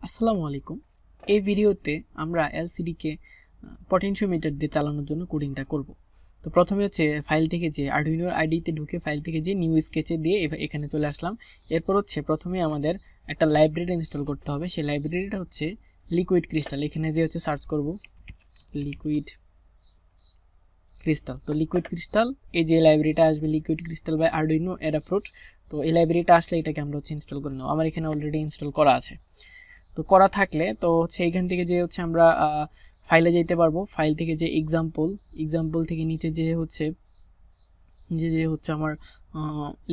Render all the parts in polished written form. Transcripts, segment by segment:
আসসালামু আলাইকুম। এই ভিডিওতে আমরা এলসিডি কে পটেনশিওমিটার দিয়ে চালানোর জন্য কোডিংটা করব। তো প্রথমে হচ্ছে ফাইল থেকে যে আরডুইনোর আইডিতে ঢুকে ফাইল থেকে যে নিউ স্কেচে দিয়ে এখানে চলে আসলাম। এরপর হচ্ছে প্রথমে আমাদের একটা লাইব্রেরি ইনস্টল করতে হবে। সেই লাইব্রেরিটা হচ্ছে লিকুইড ক্রিস্টাল। এখানে যে হচ্ছে সার্চ করব লিকুইড ক্রিস্টাল। তো লিকুইড ক্রিস্টাল এই যে লাইব্রেরিটা আসবে লিকুইড ক্রিস্টাল বাই আরডুইনো অ্যাডাফ্রুট। তো এই লাইব্রেরিটা আসলে এটাকে আমরা হচ্ছে ইনস্টল করে নেব। আমার এখানে অলরেডি ইনস্টল করা আছে। তো করা থাকলে তো হচ্ছে এইখান থেকে যে হচ্ছে আমরা ফাইলে যেতে পারবো। ফাইল থেকে যে এক্সাম্পল থেকে নিচে যে হচ্ছে আমার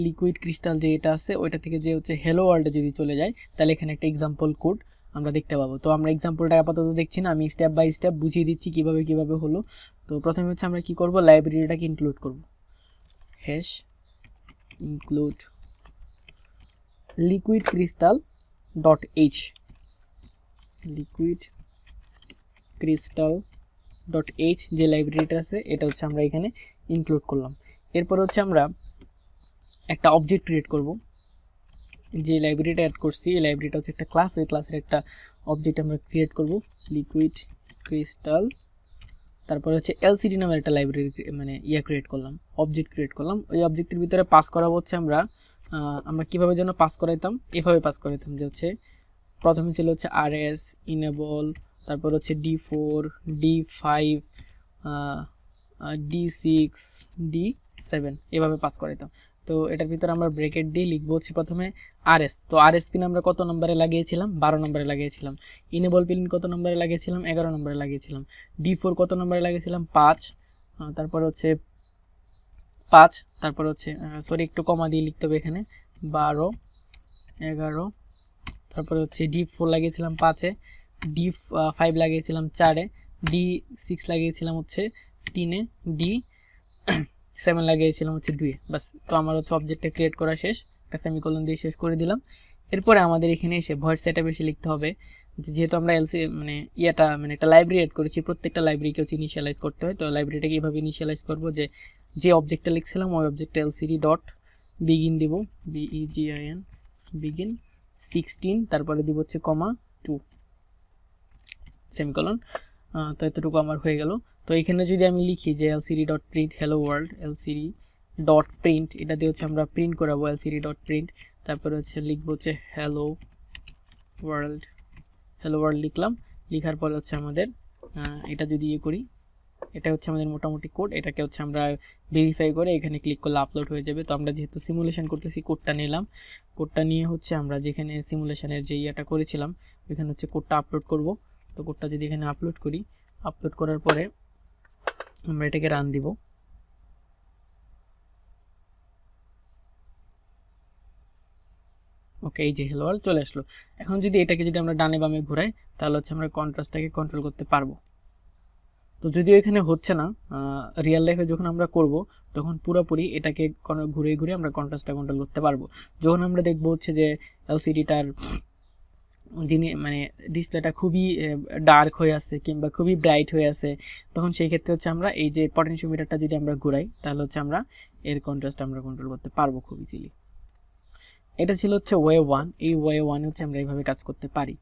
লিকুইড ক্রিস্টাল যে এটা আছে ওইটা থেকে যে হচ্ছে হ্যালো ওয়ার্ল্ডে যদি চলে যায় তাহলে এখানে একটা এক্সাম্পল কোড আমরা দেখতে পাবো। তো আমরা এক্সাম্পলটা আপাতত দেখছি না, আমি স্টেপ বাই স্টেপ বুঝিয়ে দিচ্ছি কিভাবে হলো। তো প্রথমে হচ্ছে আমরা কি করব, লাইব্রেরিটাকে ইনক্লুড করব। Hash include liquid crystal dot H liquid crystal dot H যে লাইব্রেরিটা আছে এটা হচ্ছে আমরা এখানে ইনক্লুড করলাম। এরপর হচ্ছে আমরা একটা অবজেক্ট ক্রিয়েট করব। যে লাইব্রেরিটা অ্যাড করছি এই লাইব্রেরিটা হচ্ছে একটা ক্লাস, ওই ক্লাসের একটা অবজেক্ট আমরা ক্রিয়েট করব লিকুইড ক্রিস্টাল। তারপর হচ্ছে এলসিডি নামের একটা লাইব্রেরি ক্রিয়েট করলাম, অবজেক্ট ক্রিয়েট করলাম। ওই অবজেক্টের ভিতরে পাস করা হচ্ছে আমরা কিভাবে যেন পাস করাইতাম, এভাবে পাস করাইতাম যে হচ্ছে প্রথমে ছিল হচ্ছে RS ইনেবল, তারপর হচ্ছে D4 D5 D6 D7 এভাবে পাস করাইতাম। তো এটার ভিতরে আমরা ব্র্যাকেট দিয়ে লিখবো হচ্ছে প্রথমে RS। তো RS পিন আমরা কত নম্বরে লাগিয়েছিলাম, 12 নম্বরে লাগিয়েছিলাম। ইনেবল পিন কত নম্বরে লাগিয়েছিলাম, 11 নম্বরে লাগিয়েছিলাম। D4 কত নম্বরে লাগিয়েছিলাম, 5। তারপর হচ্ছে 5, তারপর হচ্ছে সরি একটু কমা দিয়ে লিখতে হবে এখানে 12 11। তারপরে হচ্ছে D4 লাগিয়েছিলাম 5-এ, D5 লাগিয়েছিলাম 4-এ, D6 লাগিয়েছিলাম হচ্ছে 3-এ, D7 লাগিয়েছিলাম হচ্ছে 2-এ। বাস, তো আমার হচ্ছে অবজেক্টটা ক্রিয়েট করা শেষ, একটা সেমিকোলন দিয়ে শেষ করে দিলাম। এরপরে আমাদের এখানে এসে ভয়েড সেটআপে এসে লিখতে হবে যেহেতু আমরা একটা লাইব্রেরি এড করেছি, প্রত্যেকটা লাইব্রেরিকে হচ্ছে ইনিশিয়ালাইজ করতে হয়। তো লাইব্রেরিটাকে এইভাবে ইনিশিয়ালাইজ করবো যে অবজেক্টটা লিখছিলাম ওই অবজেক্টটা এলসিডি ডট বিগিন দিব, BEGIN বিগিন 16, তারপরে দিব হচ্ছে কমা 2 সেমিকোলন। তো এতটুকু আমার হয়ে গেল। তো এখানে যদি আমি লিখি যে LCD dot print hello world, LCD dot print এটা দিয়ে হচ্ছে আমরা প্রিন্ট করাবো এলসিডি ডট প্রিন্ট। তারপরে হচ্ছে লিখবো হচ্ছে হ্যালো ওয়ার্ল্ড লিখলাম। লিখার পরে হচ্ছে আমাদের এটা যদি করি, এটা হচ্ছে আমাদের মোটামুটি কোড। এটাকে হচ্ছে আমরা ভেরিফাই করে এখানে ক্লিক করলে আপলোড হয়ে যাবে। তো আমরা যেহেতু সিমুলেশন করতেছি কোডটা নিলাম, কোডটা নিয়ে হচ্ছে আমরা যেখানে সিমুলেশনের যে ইয়েটা করেছিলাম ওইখানে হচ্ছে কোডটা আপলোড করব। তো কোডটা যদি এখানে আপলোড করি, আপলোড করার পরে আমরা এটাকে রান দিব। ওকে, এই যে হ্যালো ওয়ার্ল্ড চলে আসলো। এখন যদি এটাকে যদি আমরা ডানে বামে ঘোরাই তাহলে হচ্ছে আমরা কন্ট্রাস্টটাকে কন্ট্রোল করতে পারবো। তো যদিও এখানে হচ্ছে না, রিয়েল লাইফে যখন আমরা করব তখন পুরোপুরি এটাকে ঘুরে আমরা কন্ট্রাস্টটা কন্ট্রোল করতে পারবো। যখন আমরা দেখবো হচ্ছে যে এলসিডিটার ডিসপ্লেটা খুবই ডার্ক হয়ে আছে কিংবা খুবই ব্রাইট হয়ে আছে, তখন সেই ক্ষেত্রে হচ্ছে আমরা এই যে পটেনশিওমিটারটা যদি আমরা ঘুরাই তাহলে হচ্ছে আমরা এর কন্ট্রাস্ট আমরা কন্ট্রোল করতে পারবো খুব ইজিলি। এটা ছিল হচ্ছে ওয়ে 1। এই ওয়ে 1 হচ্ছে আমরা এইভাবে কাজ করতে পারি।